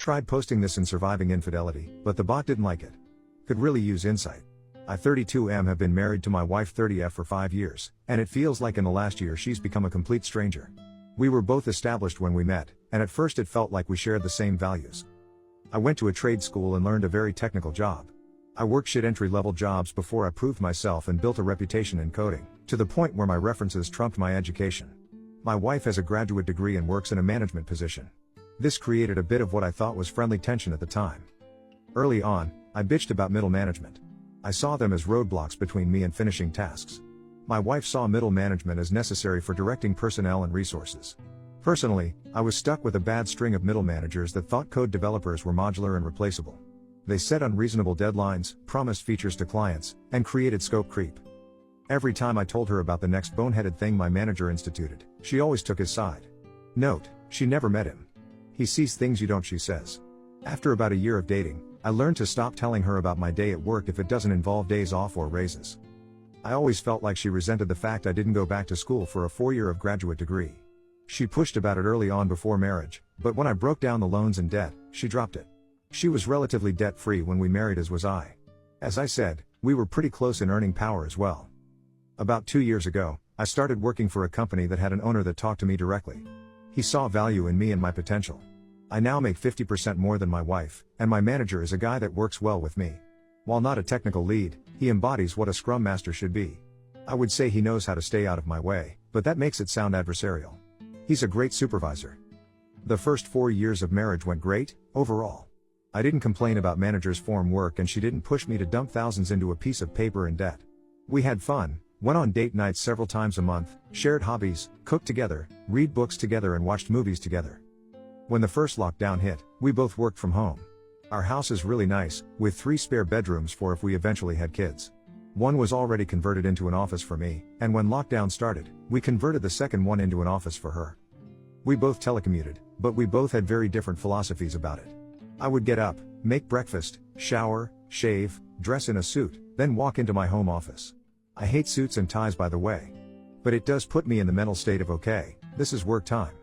Tried posting this in Surviving Infidelity, but the bot didn't like it. Could really use insight. I 32M have been married to my wife 30F for 5 years, and it feels like in the last year she's become a complete stranger. We were both established when we met, and at first it felt like we shared the same values. I went to a trade school and learned a very technical job. I worked shit entry-level jobs before I proved myself and built a reputation in coding, to the point where my references trumped my education. My wife has a graduate degree and works in a management position. This created a bit of what I thought was friendly tension at the time. Early on, I bitched about middle management. I saw them as roadblocks between me and finishing tasks. My wife saw middle management as necessary for directing personnel and resources. Personally, I was stuck with a bad string of middle managers that thought code developers were modular and replaceable. They set unreasonable deadlines, promised features to clients, and created scope creep. Every time I told her about the next boneheaded thing my manager instituted, she always took his side. Note, she never met him. He sees things you don't, she says. After about a year of dating, I learned to stop telling her about my day at work if it doesn't involve days off or raises. I always felt like she resented the fact I didn't go back to school for a 4-year of graduate degree. She pushed about it early on before marriage, but when I broke down the loans and debt, she dropped it. She was relatively debt-free when we married, as was I. As I said, we were pretty close in earning power as well. About 2 years ago, I started working for a company that had an owner that talked to me directly. He saw value in me and my potential. I now make 50% more than my wife, and my manager is a guy that works well with me. While not a technical lead, he embodies what a Scrum Master should be. I would say he knows how to stay out of my way, but that makes it sound adversarial. He's a great supervisor. The first 4 years of marriage went great, overall. I didn't complain about manager's form work and she didn't push me to dump thousands into a piece of paper in debt. We had fun, went on date nights several times a month, shared hobbies, cooked together, read books together and watched movies together. When the first lockdown hit, we both worked from home. Our house is really nice, with 3 spare bedrooms for if we eventually had kids. One was already converted into an office for me, and when lockdown started, we converted the second one into an office for her. We both telecommuted, but we both had very different philosophies about it. I would get up, make breakfast, shower, shave, dress in a suit, then walk into my home office. I hate suits and ties, by the way. But it does put me in the mental state of okay, this is work time.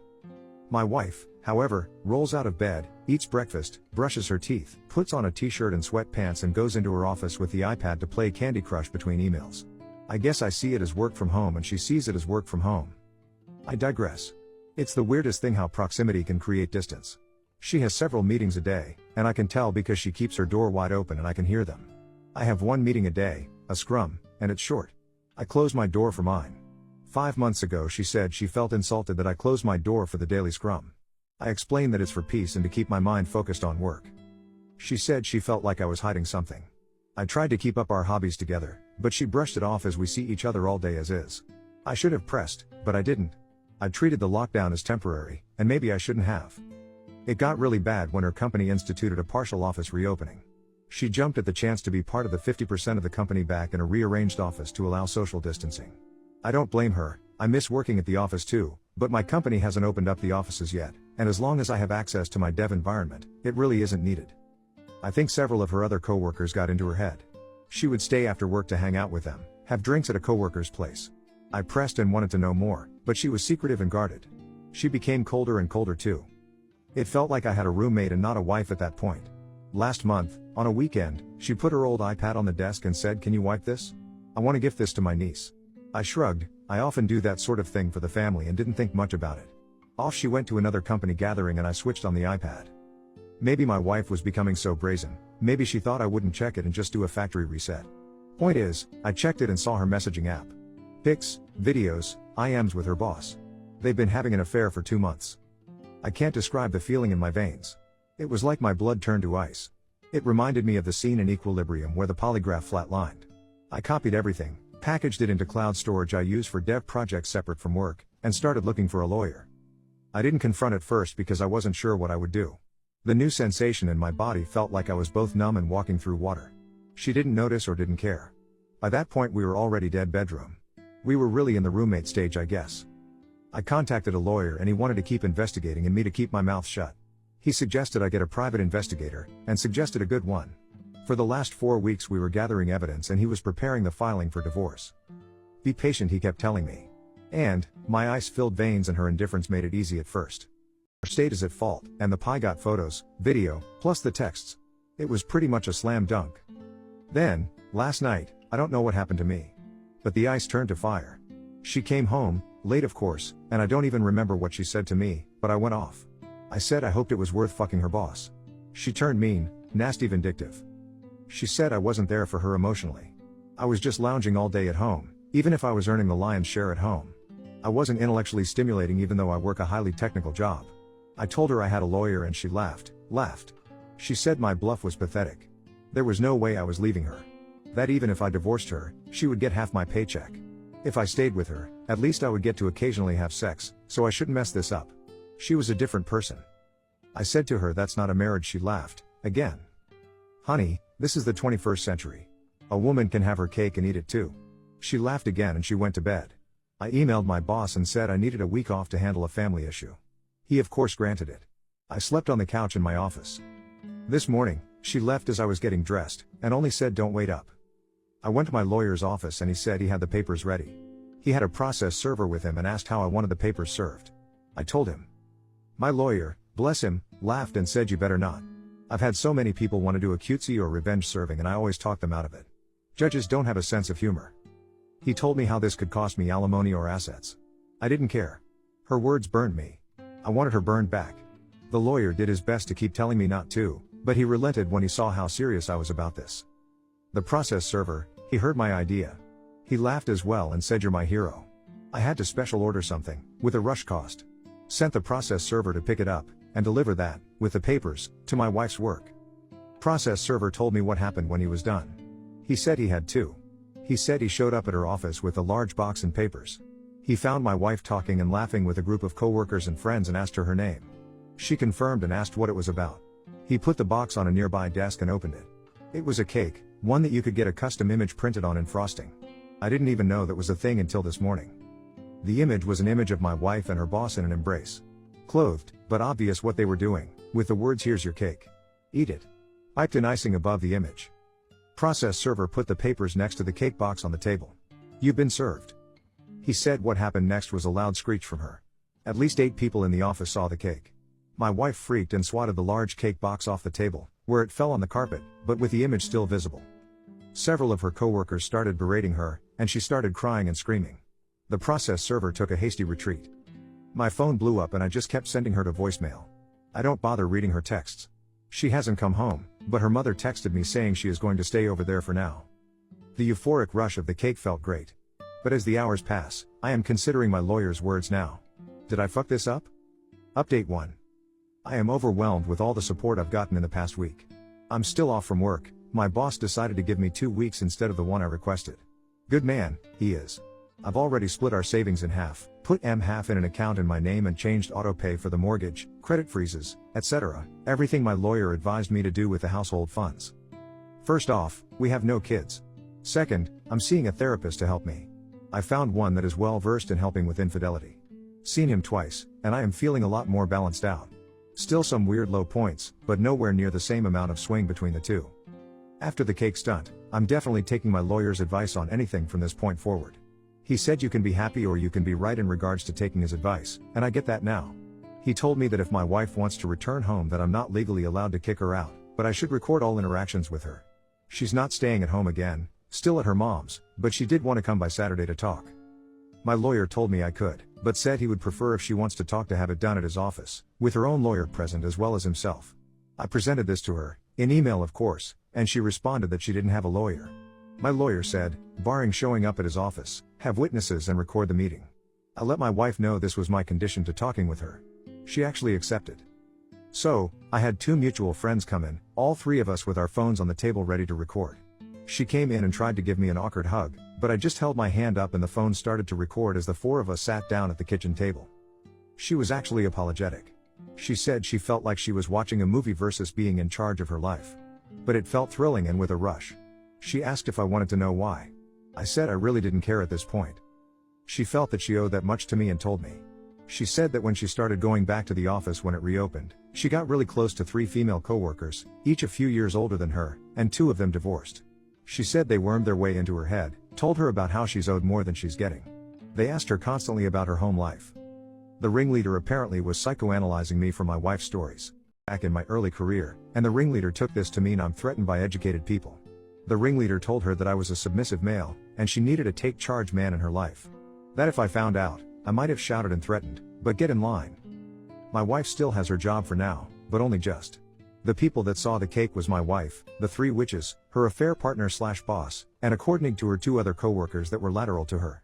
My wife, however, rolls out of bed, eats breakfast, brushes her teeth, puts on a t-shirt and sweatpants and goes into her office with the iPad to play Candy Crush between emails. I guess I see it as work from home and she sees it as work from home. I digress. It's the weirdest thing how proximity can create distance. She has several meetings a day, and I can tell because she keeps her door wide open and I can hear them. I have 1 meeting a day, a scrum, and it's short. I close my door for mine. 5 months ago she said she felt insulted that I closed my door for the daily scrum. I explained that it's for peace and to keep my mind focused on work. She said she felt like I was hiding something. I tried to keep up our hobbies together, but she brushed it off as we see each other all day as is. I should have pressed, but I didn't. I treated the lockdown as temporary, and maybe I shouldn't have. It got really bad when her company instituted a partial office reopening. She jumped at the chance to be part of the 50% of the company back in a rearranged office to allow social distancing. I don't blame her, I miss working at the office too, but my company hasn't opened up the offices yet, and as long as I have access to my dev environment, it really isn't needed. I think several of her other coworkers got into her head. She would stay after work to hang out with them, have drinks at a coworker's place. I pressed and wanted to know more, but she was secretive and guarded. She became colder and colder too. It felt like I had a roommate and not a wife at that point. Last month, on a weekend, she put her old iPad on the desk and said, "Can you wipe this? I want to gift this to my niece." I shrugged. I often do that sort of thing for the family and didn't think much about it. Off she went to another company gathering and I switched on the iPad. Maybe my wife was becoming so brazen, maybe she thought I wouldn't check it and just do a factory reset. Point is, I checked it and saw her messaging app. Pics, videos, IMs with her boss. They've been having an affair for 2 months. I can't describe the feeling in my veins. It was like my blood turned to ice. It reminded me of the scene in Equilibrium where the polygraph flatlined. I copied everything, packaged it into cloud storage I use for dev projects separate from work, and started looking for a lawyer. I didn't confront it first because I wasn't sure what I would do. The new sensation in my body felt like I was both numb and walking through water. She didn't notice or didn't care. By that point we were already dead bedroom. We were really in the roommate stage, I guess. I contacted a lawyer and he wanted to keep investigating and me to keep my mouth shut. He suggested I get a private investigator, and suggested a good one. For the last 4 weeks we were gathering evidence and he was preparing the filing for divorce. Be patient, he kept telling me. And, my ice-filled veins and her indifference made it easy at first. state is at fault, and the Pi got photos, video, plus the texts. It was pretty much a slam dunk. Then, last night, I don't know what happened to me. But the ice turned to fire. She came home, late of course, and I don't even remember what she said to me, but I went off. I said I hoped it was worth fucking her boss. She turned mean, nasty, vindictive. She said I wasn't there for her emotionally. I was just lounging all day at home, even if I was earning the lion's share at home. I wasn't intellectually stimulating even though I work a highly technical job. I told her I had a lawyer and she laughed. She said my bluff was pathetic. There was no way I was leaving her. That even if I divorced her, she would get half my paycheck. If I stayed with her, at least I would get to occasionally have sex, so I shouldn't mess this up. She was a different person. I said to her that's not a marriage. She laughed, again. Honey, this is the 21st century. A woman can have her cake and eat it too. She laughed again and she went to bed. I emailed my boss and said I needed a week off to handle a family issue. He of course granted it. I slept on the couch in my office. This morning, she left as I was getting dressed, and only said don't wait up. I went to my lawyer's office and he said he had the papers ready. He had a process server with him and asked how I wanted the papers served. I told him. My lawyer, bless him, laughed and said you better not. I've had so many people want to do a cutesy or revenge serving and I always talk them out of it. Judges don't have a sense of humor. He told me how this could cost me alimony or assets. I didn't care. Her words burned me. I wanted her burned back. The lawyer did his best to keep telling me not to, but he relented when he saw how serious I was about this. The process server, he heard my idea. He laughed as well and said you're my hero. I had to special order something, with a rush cost. Sent the process server to pick it up, and deliver that, with the papers, to my wife's work. Process server told me what happened when he was done. He said he had two. He said he showed up at her office with a large box and papers. He found my wife talking and laughing with a group of coworkers and friends and asked her name. She confirmed and asked what it was about. He put the box on a nearby desk and opened it. It was a cake, one that you could get a custom image printed on and frosting. I didn't even know that was a thing until this morning. The image was an image of my wife and her boss in an embrace. Clothed, but obvious what they were doing, with the words here's your cake. Eat it. Piped in icing above the image. Process server put the papers next to the cake box on the table. You've been served. He said what happened next was a loud screech from her. At least 8 people in the office saw the cake. My wife freaked and swatted the large cake box off the table, where it fell on the carpet, but with the image still visible. Several of her coworkers started berating her, and she started crying and screaming. The process server took a hasty retreat. My phone blew up and I just kept sending her to voicemail. I don't bother reading her texts. She hasn't come home, but her mother texted me saying she is going to stay over there for now. The euphoric rush of the cake felt great. But as the hours pass, I am considering my lawyer's words now. Did I fuck this up? Update 1. I am overwhelmed with all the support I've gotten in the past week. I'm still off from work. My boss decided to give me 2 weeks instead of the one I requested. Good man, he is. I've already split our savings in half, put half in an account in my name and changed auto pay for the mortgage, credit freezes, etc. Everything my lawyer advised me to do with the household funds. First off, we have no kids. Second, I'm seeing a therapist to help me. I found one that is well versed in helping with infidelity. Seen him twice, and I am feeling a lot more balanced out. Still some weird low points, but nowhere near the same amount of swing between the two. After the cake stunt, I'm definitely taking my lawyer's advice on anything from this point forward. He said you can be happy or you can be right in regards to taking his advice, and I get that now. He told me that if my wife wants to return home that I'm not legally allowed to kick her out, but I should record all interactions with her. She's not staying at home again, still at her mom's, but she did want to come by Saturday to talk. My lawyer told me I could, but said he would prefer if she wants to talk to have it done at his office, with her own lawyer present as well as himself. I presented this to her, in email of course, and she responded that she didn't have a lawyer. My lawyer said, barring showing up at his office, have witnesses and record the meeting. I let my wife know this was my condition to talking with her. She actually accepted. So, I had 2 mutual friends come in, all 3 of us with our phones on the table ready to record. She came in and tried to give me an awkward hug, but I just held my hand up and the phone started to record as the 4 of us sat down at the kitchen table. She was actually apologetic. She said she felt like she was watching a movie versus being in charge of her life. But it felt thrilling and with a rush. She asked if I wanted to know why. I said I really didn't care at this point. She felt that she owed that much to me and told me. She said that when she started going back to the office when it reopened, she got really close to 3 female coworkers, each a few years older than her, and 2 of them divorced. She said they wormed their way into her head, told her about how she's owed more than she's getting. They asked her constantly about her home life. The ringleader apparently was psychoanalyzing me for my wife's stories back in my early career, and the ringleader took this to mean I'm threatened by educated people. The ringleader told her that I was a submissive male, and she needed a take-charge man in her life. That if I found out, I might have shouted and threatened, but get in line. My wife still has her job for now, but only just. The people that saw the cake was my wife, the 3 witches, her affair partner/boss, and according to her 2 other co-workers that were lateral to her.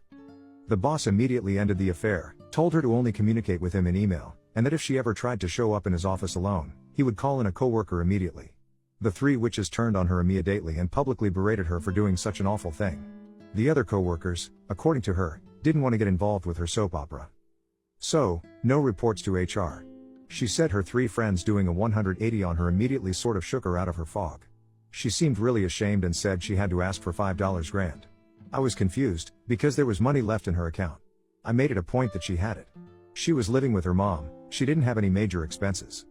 The boss immediately ended the affair, told her to only communicate with him in email, and that if she ever tried to show up in his office alone, he would call in a co-worker immediately. The 3 witches turned on her immediately and publicly berated her for doing such an awful thing. The other co-workers, according to her, didn't want to get involved with her soap opera. So, no reports to HR. She said her 3 friends doing a 180 on her immediately sort of shook her out of her fog. She seemed really ashamed and said she had to ask for $5 grand. I was confused, because there was money left in her account. I made it a point that she had it. She was living with her mom, she didn't have any major expenses.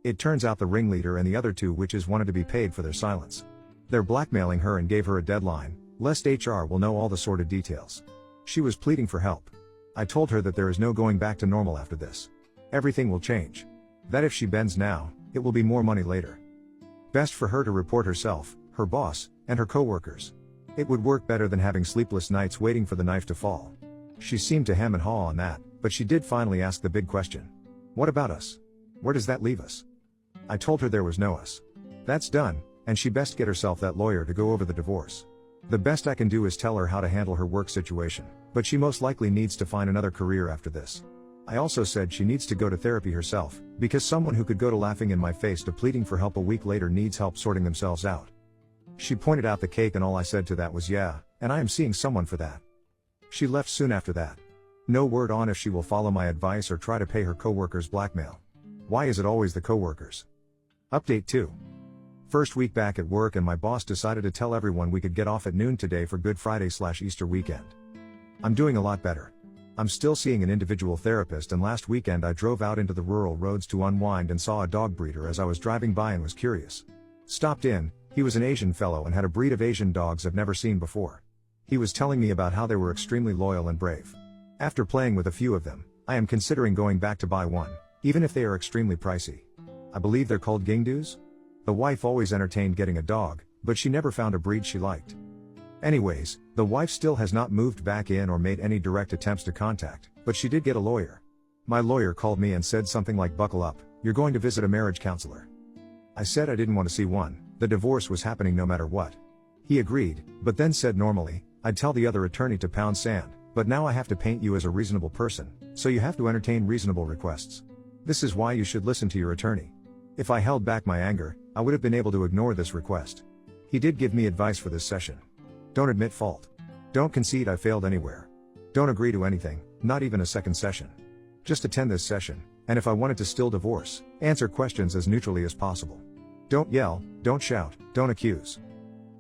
It turns out the ringleader and the other 2 witches wanted to be paid for their silence. They're blackmailing her and gave her a deadline, lest HR will know all the sordid details. She was pleading for help. I told her that there is no going back to normal after this. Everything will change. That if she bends now, it will be more money later. Best for her to report herself, her boss, and her co-workers. It would work better than having sleepless nights waiting for the knife to fall. She seemed to hem and haw on that, but she did finally ask the big question. What about us? Where does that leave us? I told her there was no us. That's done, and she best get herself that lawyer to go over the divorce. The best I can do is tell her how to handle her work situation, but she most likely needs to find another career after this. I also said she needs to go to therapy herself, because someone who could go to laughing in my face to pleading for help a week later needs help sorting themselves out. She pointed out the cake and all I said to that was yeah, and I am seeing someone for that. She left soon after that. No word on if she will follow my advice or try to pay her co-workers blackmail. Why is it always the co-workers? Update 2. First week back at work and my boss decided to tell everyone we could get off at noon today for Good Friday/Easter weekend. I'm doing a lot better. I'm still seeing an individual therapist, and last weekend I drove out into the rural roads to unwind and saw a dog breeder as I was driving by and was curious. Stopped in, he was an Asian fellow and had a breed of Asian dogs I've never seen before. He was telling me about how they were extremely loyal and brave. After playing with a few of them, I am considering going back to buy one, even if they are extremely pricey. I believe they're called Gingdus? The wife always entertained getting a dog, but she never found a breed she liked. Anyways, the wife still has not moved back in or made any direct attempts to contact, but she did get a lawyer. My lawyer called me and said something like, "Buckle up, you're going to visit a marriage counselor." I said I didn't want to see one, the divorce was happening no matter what. He agreed, but then said normally, I'd tell the other attorney to pound sand, but now I have to paint you as a reasonable person, so you have to entertain reasonable requests. This is why you should listen to your attorney. If I held back my anger, I would have been able to ignore this request. He did give me advice for this session. Don't admit fault. Don't concede I failed anywhere. Don't agree to anything, not even a second session. Just attend this session, and if I wanted to still divorce, answer questions as neutrally as possible. Don't yell, don't shout, don't accuse.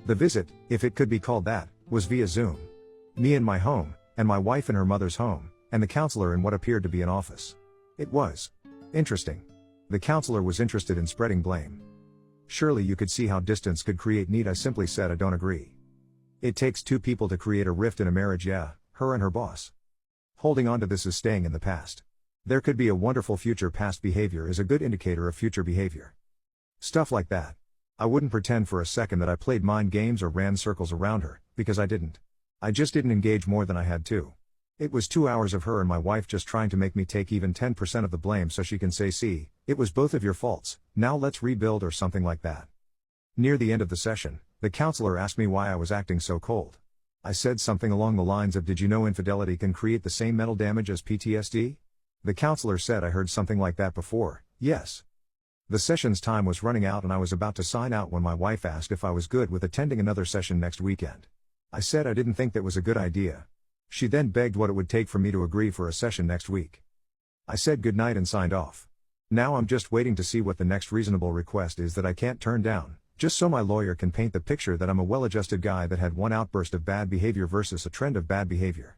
The visit, if it could be called that, was via Zoom. Me in my home, and my wife in her mother's home, and the counselor in what appeared to be an office. It was interesting. The counselor was interested in spreading blame. Surely you could see how distance could create need. I simply said I don't agree. It takes 2 people to create a rift in a marriage, yeah, her and her boss. Holding on to this is staying in the past. There could be a wonderful future. Past behavior is a good indicator of future behavior. Stuff like that. I wouldn't pretend for a second that I played mind games or ran circles around her, because I didn't. I just didn't engage more than I had to. It was 2 hours of her and my wife just trying to make me take even 10% of the blame so she can say, see, it was both of your faults, now let's rebuild, or something like that. Near the end of the session, the counselor asked me why I was acting so cold. I said something along the lines of, did you know infidelity can create the same mental damage as PTSD? The counselor said, I heard something like that before, yes. The session's time was running out and I was about to sign out when my wife asked if I was good with attending another session next weekend. I said I didn't think that was a good idea. She then begged what it would take for me to agree for a session next week. I said goodnight and signed off. Now I'm just waiting to see what the next reasonable request is that I can't turn down, just so my lawyer can paint the picture that I'm a well-adjusted guy that had one outburst of bad behavior versus a trend of bad behavior.